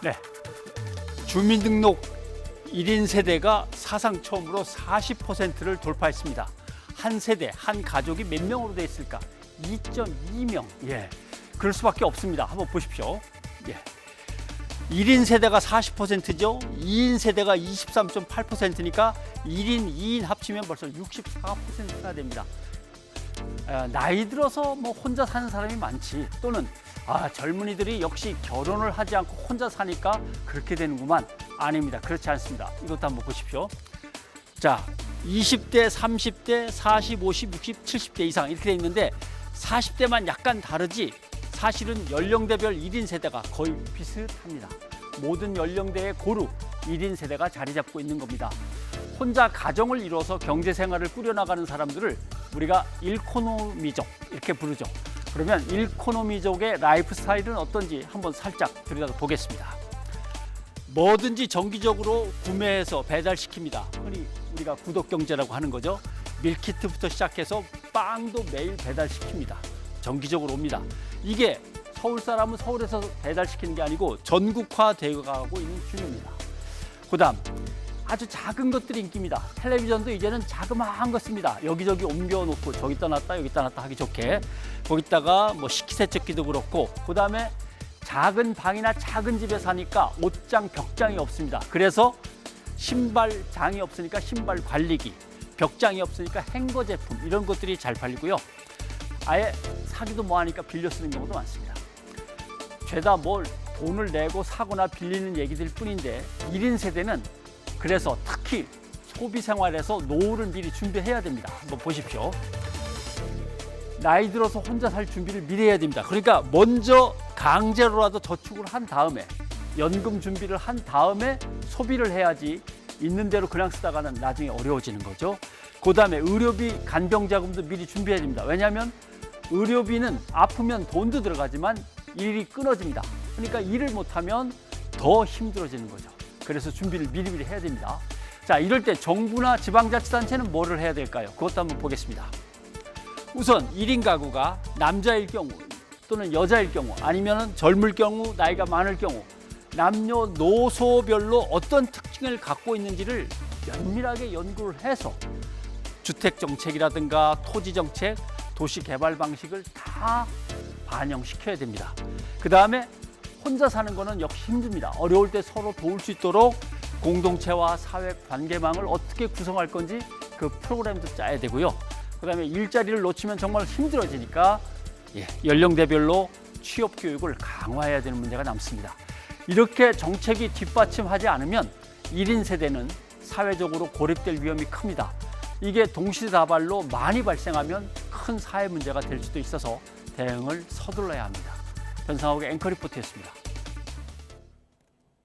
네, 주민등록 1인 세대가 사상 처음으로 40%를 돌파했습니다. 한 세대, 한 가족이 몇 명으로 돼 있을까? 2.2명. 예, 그럴 수밖에 없습니다. 한번 보십시오. 예. 1인 세대가 40%죠. 2인 세대가 23.8%니까 1인, 2인 합치면 벌써 64%가 됩니다. 나이 들어서 뭐 혼자 사는 사람이 많지, 또는 젊은이들이 역시 결혼을 하지 않고 혼자 사니까 그렇게 되는구만. 아닙니다. 그렇지 않습니다. 이것도 한번 보십시오. 자, 20대, 30대, 40, 50, 60, 70대 이상 이렇게 돼 있는데 40대만 약간 다르지 사실은 연령대별 1인 세대가 거의 비슷합니다. 모든 연령대의 고루 1인 세대가 자리 잡고 있는 겁니다. 혼자 가정을 이뤄서 경제 생활을 꾸려나가는 사람들을 우리가 일코노미족 이렇게 부르죠. 그러면 일코노미족의 라이프 스타일은 어떤지 한번 살짝 들여다보겠습니다. 뭐든지 정기적으로 구매해서 배달시킵니다. 흔히 우리가 구독경제라고 하는 거죠. 밀키트부터 시작해서 빵도 매일 배달시킵니다. 정기적으로 옵니다. 이게 서울 사람은 서울에서 배달시키는 게 아니고 전국화되어 가고 있는 중입니다. 그다음 아주 작은 것들이 인기입니다. 텔레비전도 이제는 자그마한 거 씁니다. 여기저기 옮겨놓고 저기다 놨다 여기다 놨다 하기 좋게 거기다가 뭐 식기세척기도 그렇고, 그다음에 작은 방이나 작은 집에 사니까 옷장, 벽장이 없습니다. 그래서 신발장이 없으니까 신발 관리기, 벽장이 없으니까 행거 제품 이런 것들이 잘 팔리고요. 아예 사기도 뭐하니까 빌려 쓰는 경우도 많습니다. 죄다 뭘 돈을 내고 사거나 빌리는 얘기들 뿐인데 1인 세대는 그래서 특히 소비 생활에서 노후를 미리 준비해야 됩니다. 한번 보십시오. 나이 들어서 혼자 살 준비를 미리 해야 됩니다. 그러니까 먼저 강제로라도 저축을 한 다음에 연금 준비를 한 다음에 소비를 해야지 있는 대로 그냥 쓰다가는 나중에 어려워지는 거죠. 그다음에 의료비, 간병자금도 미리 준비해야 됩니다. 왜냐하면 의료비는 아프면 돈도 들어가지만 일이 끊어집니다. 그러니까 일을 못하면 더 힘들어지는 거죠. 그래서 준비를 미리미리 해야 됩니다. 자, 이럴 때 정부나 지방자치단체는 뭐를 해야 될까요? 그것도 한번 보겠습니다. 우선 1인 가구가 남자일 경우 또는 여자일 경우 아니면 젊을 경우, 나이가 많을 경우 남녀노소별로 어떤 특징을 갖고 있는지를 면밀하게 연구를 해서 주택정책이라든가 토지정책, 도시개발 방식을 다 반영시켜야 됩니다. 그 다음에 혼자 사는 거는 역시 힘듭니다. 어려울 때 서로 도울 수 있도록 공동체와 사회 관계망을 어떻게 구성할 건지 그 프로그램도 짜야 되고요. 그 다음에 일자리를 놓치면 정말 힘들어지니까 연령대별로 취업 교육을 강화해야 되는 문제가 남습니다. 이렇게 정책이 뒷받침하지 않으면 1인 세대는 사회적으로 고립될 위험이 큽니다. 이게 동시다발로 많이 발생하면 큰 사회 문제가 될 수도 있어서 대응을 서둘러야 합니다. 변상욱의 앵커 리포트였습니다.